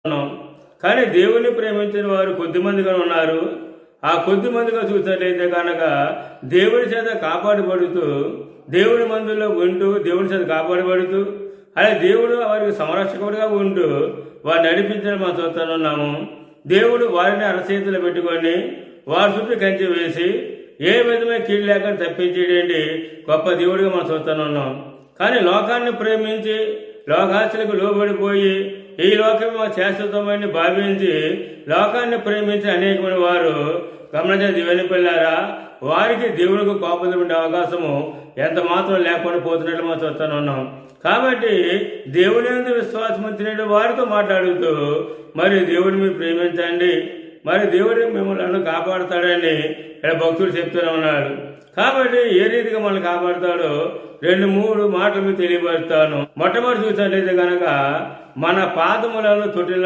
ఉన్నాం. కానీ దేవుని ప్రేమించిన వారు కొద్దిమందిగా ఉన్నారు. ఆ కొద్ది మందిగా చూసినట్లయితే కనుక దేవుని చేత కాపాడబడుతూ, దేవుని మందుల్లో ఉంటూ, దేవుని చేత కాపాడబడుతూ, అలా దేవుడు వారికి సంరక్షకుడిగా ఉంటూ వారిని నడిపించడం మనం చూస్తున్నాము. దేవుడు వారిని అరచేతులు పెట్టుకొని వారి చుట్టూ కంచె వేసి ఏ విధమైన కీడు లేకుండా తప్పించేయండి గొప్ప దేవుడిగా మనం చూస్తున్నాం. కానీ లోకాన్ని ప్రేమించి లోకాశలకు లోబడిపోయి ఈ లోకం శాశ్వతమైన భావించి లోకాన్ని ప్రేమించి అనేకమైన వారు గమనించిన దేవుని పిల్లారా, వారికి దేవునికి కోపం ఉండే అవకాశము ఎంత మాత్రం లేకుండా పోతున్నట్లు మనం చూస్తున్నాం. కాబట్టి దేవుని యందు విశ్వాసం ఉంచిన వారితో మాట్లాడుతూ మరి దేవుడిని మీరు ప్రేమించండి, మరి దేవుడు మిమ్మల్ని కాపాడుతాడని ఇక్కడ భక్తుడు చెప్తూనే ఉన్నాడు. కాబట్టి ఏ రీతిగా మనల్ని కాపాడుతాడో 2-3 మాటలు మీకు తెలియపరుస్తాను. మొట్టమొదటి చూసినట్లయితే కనుక మన పాదములను తొట్టిలో